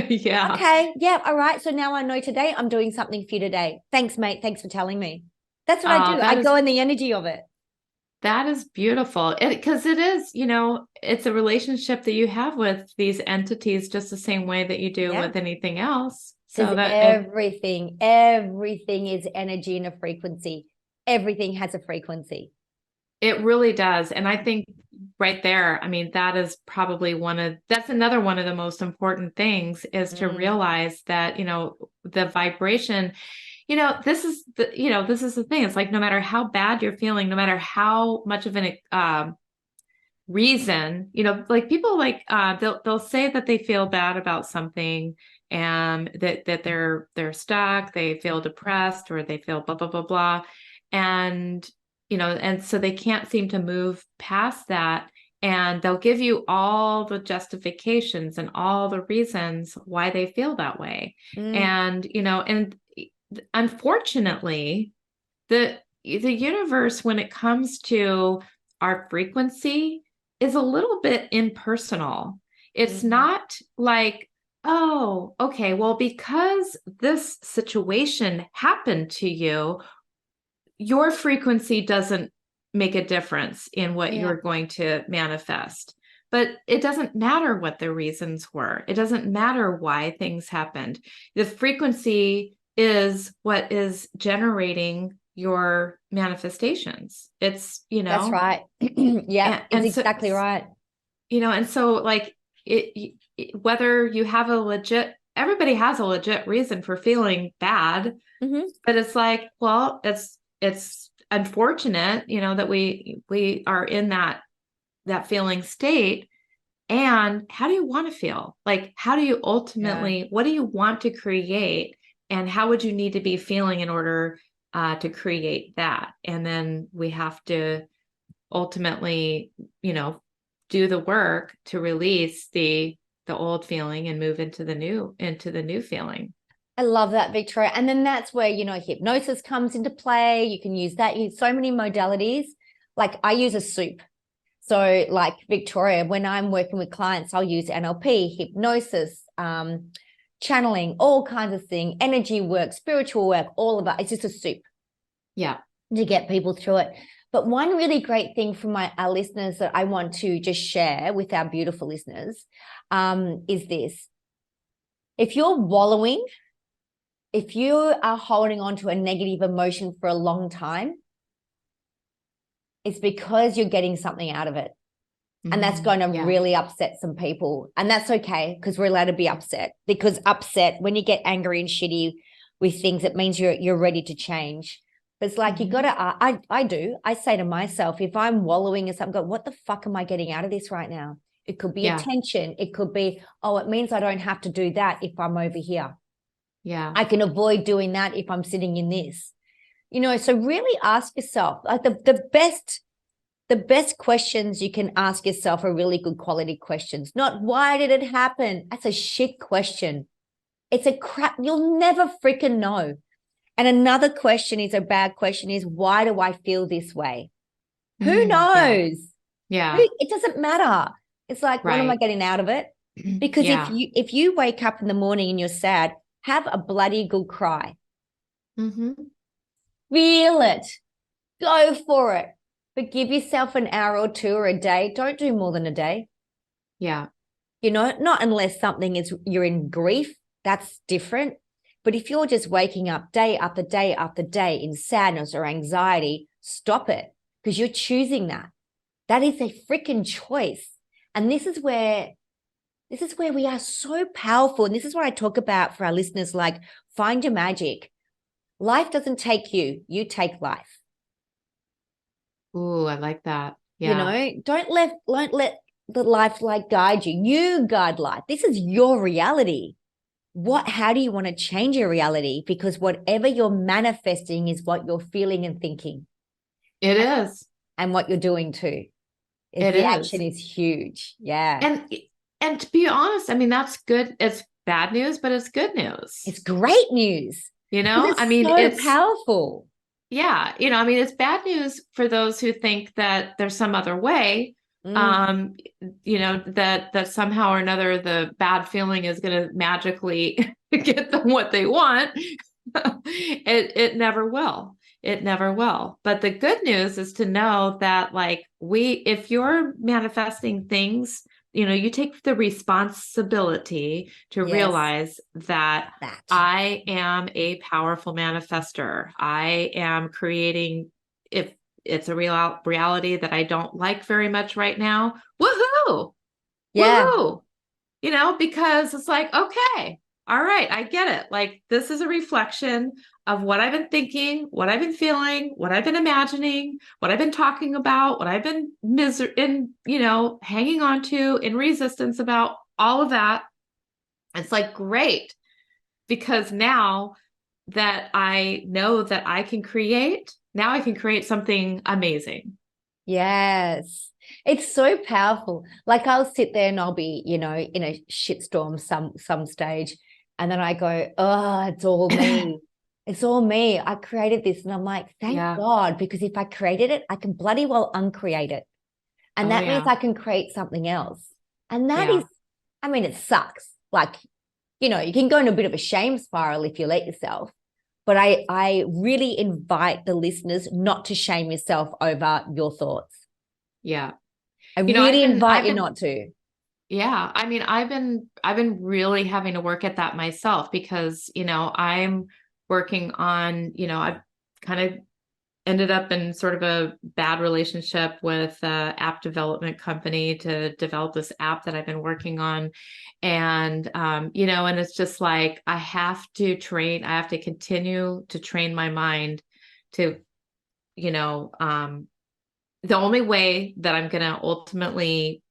[SPEAKER 3] Yeah.
[SPEAKER 1] Okay, yeah, all right. So now I know today I'm doing something for you today. Thanks, mate. Thanks for telling me. That's what I do. I
[SPEAKER 3] That
[SPEAKER 1] go
[SPEAKER 3] is
[SPEAKER 1] in the energy of it.
[SPEAKER 3] beautiful. Because it is, it's a relationship that you have with these entities just the same way that you do
[SPEAKER 1] Yeah.
[SPEAKER 3] with anything else.
[SPEAKER 1] Because
[SPEAKER 3] So that
[SPEAKER 1] everything is energy and a frequency. Everything has a frequency.
[SPEAKER 3] it really does. And I think right there, I mean, that's another one of the most important things is to
[SPEAKER 1] Mm,
[SPEAKER 3] realize that, the vibration, this is the thing. It's like, no matter how bad you're feeling, no matter how much of an, reason, like people like, they'll say that they feel bad about something and that they're stuck, they feel depressed or they feel blah, blah, blah, blah. And and so they can't seem to move past that. And they'll give you all the justifications and all the reasons why they feel that way.
[SPEAKER 1] mm,
[SPEAKER 3] And unfortunately, the universe, when it comes to our frequency, is a little bit impersonal. It's
[SPEAKER 1] mm.
[SPEAKER 3] not like, oh, okay, well, because this situation happened to you, your frequency doesn't make a difference in what
[SPEAKER 1] Yeah,
[SPEAKER 3] you're going to manifest. But it doesn't matter what the reasons were. It doesn't matter why things happened. The frequency is what is generating your manifestations. It's,
[SPEAKER 1] that's right. Yeah, it's
[SPEAKER 3] and so,
[SPEAKER 1] exactly right.
[SPEAKER 3] and so like whether you have everybody has a legit reason for feeling bad,
[SPEAKER 1] Mm-hmm.
[SPEAKER 3] but it's like, well, it's unfortunate, that we are in that feeling state. And how do you want to feel? Like, how do you
[SPEAKER 1] Yeah.
[SPEAKER 3] ultimately, what do you want to create? And how would you need to be feeling in order to create that. And then we have to ultimately, do the work to release the old feeling and move into the new feeling.
[SPEAKER 1] I love that, Victoria. And then that's where, hypnosis comes into play. You can use that. Use so many modalities. Like I use a soup. So like Victoria, when I'm working with clients, I'll use NLP, hypnosis, channeling, all kinds of things, energy work, spiritual work, all of that. It's just a soup.
[SPEAKER 3] Yeah.
[SPEAKER 1] To get people through it. But one really great thing from our listeners that I want to just share with our beautiful listeners is this. If you're wallowing, if you are holding on to a negative emotion for a long time, it's because you're getting something out of it. And that's going to really upset some people. And that's okay, because we're allowed to be upset. Because upset, when you get angry and shitty with things, it means you're ready to change. But it's like you got to, I say to myself, if I'm wallowing in something, go, what the fuck am I getting out of this right now? It could be attention. It could be, oh, it means I don't have to do that if I'm over here.
[SPEAKER 3] Yeah.
[SPEAKER 1] I can avoid doing that if I'm sitting in this. So really ask yourself, like the best questions you can ask yourself are really good quality questions. Not why did it happen? That's a shit question. It's a crap. You'll never freaking know. And another question is a bad question is, why do I feel this way? Who knows?
[SPEAKER 3] Yeah.
[SPEAKER 1] It doesn't matter. It's like, what am I getting out of it? Because if you wake up in the morning and you're sad, have a bloody good cry. Feel it. Go for it. But give yourself an hour or two or a day. Don't do more than a day.
[SPEAKER 3] Yeah.
[SPEAKER 1] Not unless you're in grief. That's different. But if you're just waking up day after day after day in sadness or anxiety, stop it, because you're choosing that. That is a freaking choice. And this is where we are so powerful. And this is what I talk about for our listeners, like, find your magic. Life doesn't take you. You take life.
[SPEAKER 3] Ooh, I like that. Yeah.
[SPEAKER 1] Don't let the life guide you. You guide life. This is your reality. How do you want to change your reality? Because whatever you're manifesting is what you're feeling and thinking.
[SPEAKER 3] It is.
[SPEAKER 1] And what you're doing too. Action is huge. Yeah.
[SPEAKER 3] And to be honest, I mean, that's good. It's bad news, but it's good news.
[SPEAKER 1] It's great news. It's powerful.
[SPEAKER 3] Yeah. It's bad news for those who think that there's some other way. That somehow or another the bad feeling is going to magically get them what they want. It never will. It never will. But the good news is to know that, if you're manifesting things, you take the responsibility to realize that I am a powerful manifester. I am creating, if it's a reality that I don't like very much right now. Woohoo! Yeah. Woohoo! Because it's like, okay, all right, I get it. Like, this is a reflection of what I've been thinking, what I've been feeling, what I've been imagining, what I've been talking about, what I've been hanging on to in resistance about, all of that. It's like, great, because now that I know that I can create, now I can create something amazing.
[SPEAKER 1] Yes. It's so powerful. Like, I'll sit there and I'll be, in a shitstorm some stage. And then I go, oh, it's all me. It's all me. I created this. And I'm like, thank God, because if I created it, I can bloody well uncreate it. And that means I can create something else. And that is, it sucks. Like, you can go in a bit of a shame spiral if you let yourself. But I really invite the listeners not to shame yourself over your thoughts.
[SPEAKER 3] Yeah.
[SPEAKER 1] I really invite you not to.
[SPEAKER 3] Yeah. I've been really having to work at that myself, because, I'm working on, I've kind of ended up in sort of a bad relationship with an app development company to develop this app that I've been working on. And, and it's just like, I have to continue to train my mind to, the only way that I'm going to ultimately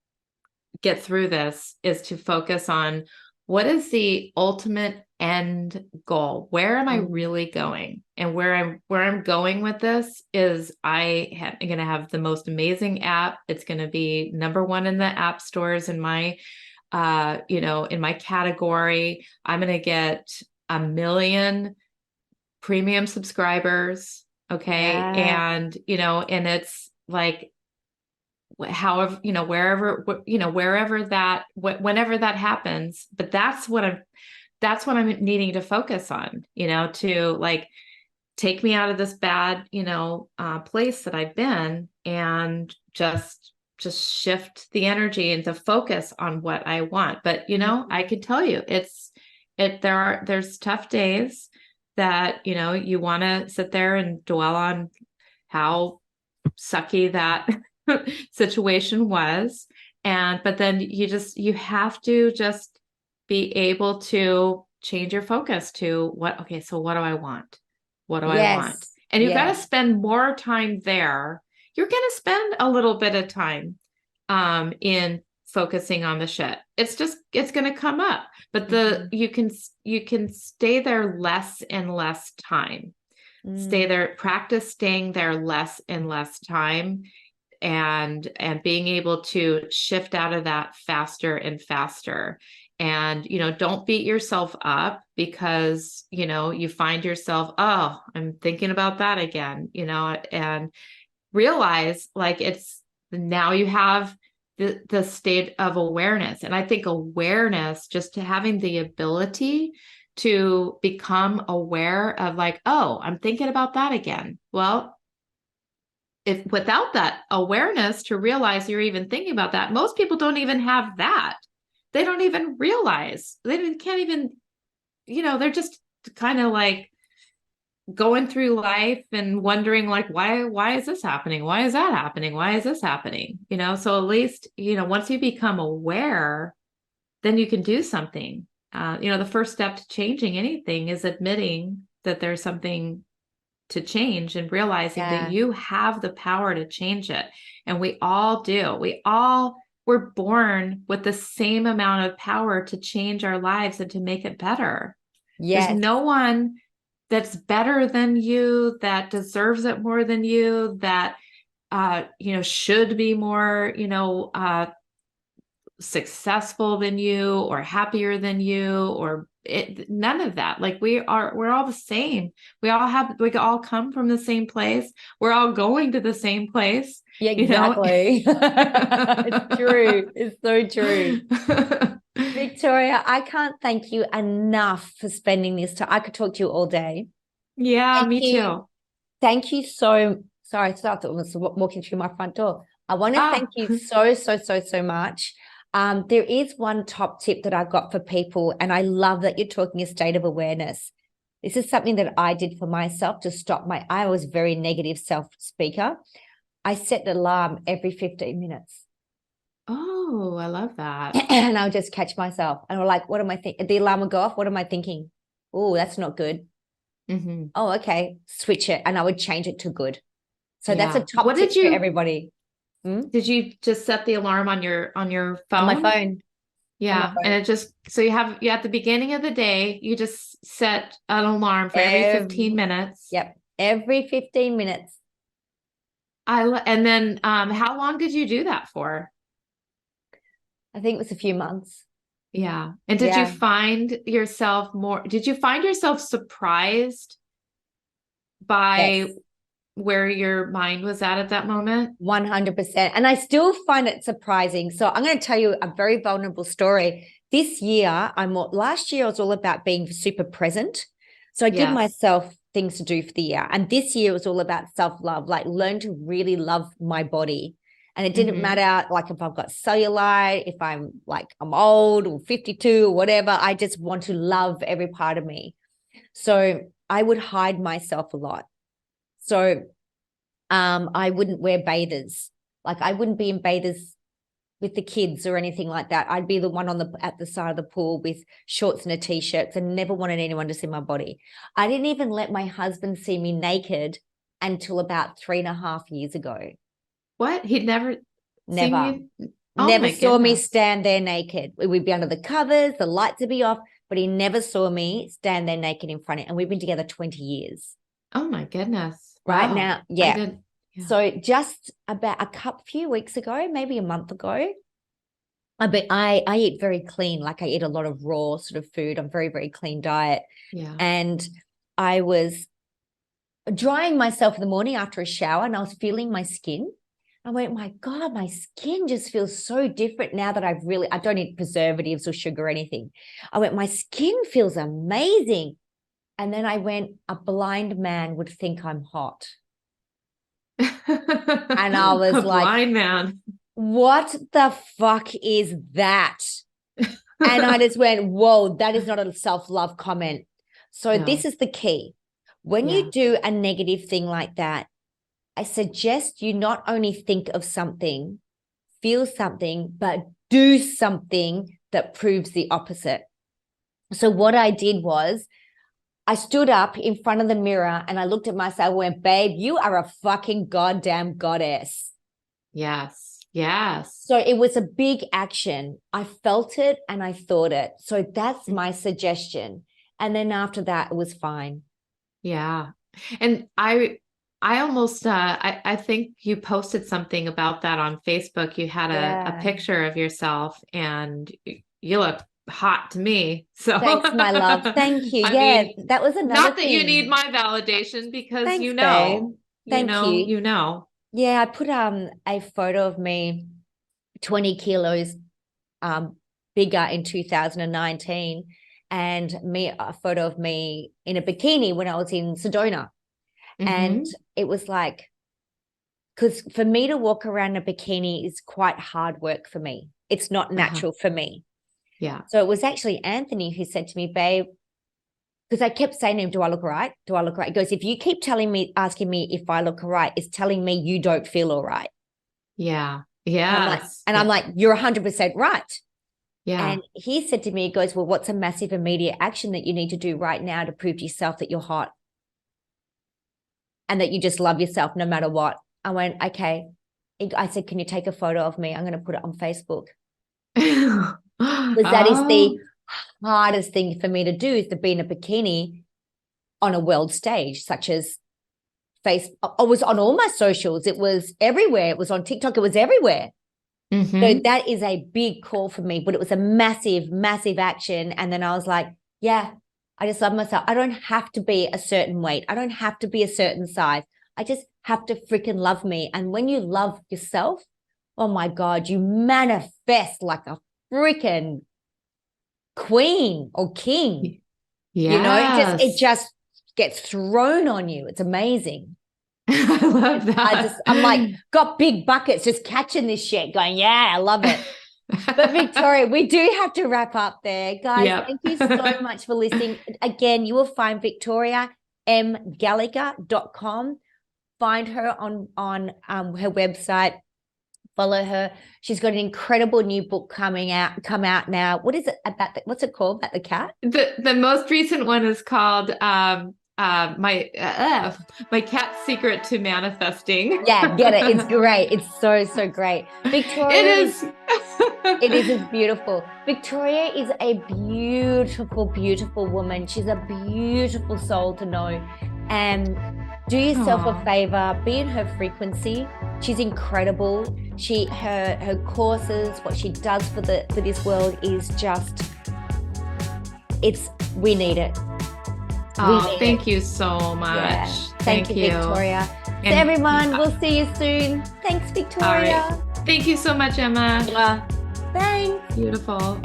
[SPEAKER 3] get through this is to focus on what is the ultimate end goal. Where am I really going? And where I'm going with this is I'm going to have the most amazing app. It's going to be #1 in the app stores in my in my category. I'm going to get 1 million premium subscribers. Okay.
[SPEAKER 1] Yeah.
[SPEAKER 3] And, and it's like, however, wherever whenever that happens, but that's what I'm needing to focus on, to like take me out of this bad, place that I've been, and just shift the energy and to focus on what I want. But, I could tell you there's tough days that, you want to sit there and dwell on how sucky that situation was. But then you have to just be able to change your focus to so what do I want? What do I want?
[SPEAKER 1] Yes.
[SPEAKER 3] And you've got to
[SPEAKER 1] Yes.
[SPEAKER 3] spend more time there. You're going to spend a little bit of time in focusing on the shit. It's going to come up, but you can stay there less and less time. Stay there, practice staying there less and less time, and being able to shift out of that faster and faster. And, don't beat yourself up because, you find yourself, oh, I'm thinking about that again, and realize like it's now you have the state of awareness. And I think awareness, just to having the ability to become aware of like, oh, I'm thinking about that again. Well, if without that awareness to realize you're even thinking about that, most people don't even have that. They don't even realize. Can't even, they're just kind of like going through life and wondering like, why is this happening? Why is that happening? Why is this happening? So at least, once you become aware, then you can do something. The first step to changing anything is admitting that there's something to change and realizing that you have the power to change it. And we all do. We're born with the same amount of power to change our lives and to make it better.
[SPEAKER 1] Yes.
[SPEAKER 3] There's no one that's better than you, that deserves it more than you, that, should be more, successful than you or happier than you, or none of that. Like we're all the same. We all come from the same place. We're all going to the same place.
[SPEAKER 1] Yeah, exactly. It's true. It's so true. Victoria, I can't thank you enough for spending this time. I could talk to you all day.
[SPEAKER 3] Yeah,
[SPEAKER 1] Thank
[SPEAKER 3] me
[SPEAKER 1] you.
[SPEAKER 3] too.
[SPEAKER 1] Thank you so. Sorry, I thought it was walking through my front door. I want to thank you so much. There is one top tip that I got for people, and I love that you're talking a state of awareness. This is something that I did for myself to stop I was very negative self-speaker. I set an alarm every 15 minutes.
[SPEAKER 3] Oh, I love that.
[SPEAKER 1] And I'll just catch myself. And I'm like, what am I thinking? The alarm will go off. What am I thinking? Oh, that's not good.
[SPEAKER 3] Mm-hmm.
[SPEAKER 1] Oh, okay. Switch it. And I would change it to good. So that's a
[SPEAKER 3] Yeah.
[SPEAKER 1] top tip for everybody.
[SPEAKER 3] Did you just set the alarm on your phone?
[SPEAKER 1] On my phone.
[SPEAKER 3] Yeah. And it just, so you at the beginning of the day, you just set an alarm for every 15 minutes.
[SPEAKER 1] Yep. Every 15 minutes.
[SPEAKER 3] And then how long did you do that for?
[SPEAKER 1] I think it was a few months.
[SPEAKER 3] Yeah. And did you find yourself surprised by where your mind was at that moment?
[SPEAKER 1] 100%. And I still find it surprising. So I'm going to tell you a very vulnerable story. This year, last year I was all about being super present. So I give myself things to do for the year. And this year it was all about self-love, like learn to really love my body. And it didn't matter like if I've got cellulite, if I'm old or 52 or whatever, I just want to love every part of me. So I would hide myself a lot. So I wouldn't wear bathers. Like I wouldn't be in bathers with the kids or anything like that. I'd be the one at the side of the pool with shorts and a t-shirt, and never wanted anyone to see my body. I didn't even let my husband see me naked until about 3.5 years ago.
[SPEAKER 3] What? He'd never
[SPEAKER 1] Never
[SPEAKER 3] saw me stand
[SPEAKER 1] there naked. We'd be under the covers, the lights would be off. but he never saw me stand there naked in front of him. And we've been together 20 years.
[SPEAKER 3] Oh my goodness.
[SPEAKER 1] Right
[SPEAKER 3] Wow.
[SPEAKER 1] now. Yeah. So just about a few weeks ago, maybe a month ago, I eat very clean. Like I eat a lot of raw sort of food. I'm very, very clean diet.
[SPEAKER 3] Yeah.
[SPEAKER 1] And I was drying myself in the morning after a shower and I was feeling my skin. I went, my God, my skin just feels so different now that I don't eat preservatives or sugar or anything. I went, my skin feels amazing. And then I went, a blind man would think I'm hot. And I was like,
[SPEAKER 3] blind man.
[SPEAKER 1] What the fuck is that? And I just went, whoa, that is not a self-love comment. So this is the key. When you do a negative thing like that, I suggest you not only think of something, feel something, but do something that proves the opposite. So what I did was I stood up in front of the mirror and I looked at myself and went, babe, you are a fucking goddamn goddess.
[SPEAKER 3] Yes. Yes.
[SPEAKER 1] So it was a big action. I felt it and I thought it. So that's my suggestion. And then after that, it was fine.
[SPEAKER 3] Yeah. And I almost, I think you posted something about that on Facebook. You had a picture of yourself and you look hot to me. So
[SPEAKER 1] thanks, my love. Thank you. I mean, that was another
[SPEAKER 3] not that
[SPEAKER 1] thing.
[SPEAKER 3] you need my validation because
[SPEAKER 1] thanks,
[SPEAKER 3] you know,
[SPEAKER 1] babe. Thank you.
[SPEAKER 3] You know.
[SPEAKER 1] Yeah, I put a photo of me 20 kilos bigger in 2019 and a photo of me in a bikini when I was in Sedona. Mm-hmm. And it was like, because for me to walk around in a bikini is quite hard work for me. It's not natural for me.
[SPEAKER 3] Yeah.
[SPEAKER 1] So it was actually Anthony who said to me, babe, because I kept saying to him, do I look all right? Do I look all right? He goes, if you keep asking me if I look all right, it's telling me you don't feel all right.
[SPEAKER 3] Yeah. Yeah.
[SPEAKER 1] I'm like, you're 100% right.
[SPEAKER 3] Yeah.
[SPEAKER 1] And he said to me, he goes, well, what's a massive immediate action that you need to do right now to prove to yourself that you're hot and that you just love yourself no matter what? I went, okay. I said, can you take a photo of me? I'm going to put it on Facebook. Because that is the hardest thing for me to do, is to be in a bikini on a world stage, such as I was on all my socials. It was everywhere. It was on TikTok. It was everywhere. Mm-hmm. So that is a big call for me, but it was a massive, massive action. And then I was like, yeah, I just love myself. I don't have to be a certain weight. I don't have to be a certain size. I just have to freaking love me. And when you love yourself, oh my God, you manifest like a freaking queen or king.
[SPEAKER 3] Yes.
[SPEAKER 1] You know, it just gets thrown on you. It's amazing.
[SPEAKER 3] I love that.
[SPEAKER 1] I'm like, got big buckets just catching this shit going, yeah, I love it. But Victoria, we do have to wrap up there. Guys, Thank you so much for listening. Again, you will find victoriamgallagher.com. Find her on her website. Follow her. She's got an incredible new book come out now. What is it about? What's it called? About the cat?
[SPEAKER 3] The most recent one is called my cat's secret to manifesting.
[SPEAKER 1] Yeah, get it. It's great. It's so great. Victoria,
[SPEAKER 3] it is.
[SPEAKER 1] It is beautiful. Victoria is a beautiful, beautiful woman. She's a beautiful soul to know. And do yourself a favor, be in her frequency. She's incredible. Her courses, what she does for this world is just, we need it.
[SPEAKER 3] Thank you so much.
[SPEAKER 1] Yeah. Thank you, Victoria.
[SPEAKER 3] And
[SPEAKER 1] so everyone, we'll see you soon. Thanks, Victoria.
[SPEAKER 3] All right. Thank you so much, Emma.
[SPEAKER 1] Thanks.
[SPEAKER 3] Beautiful.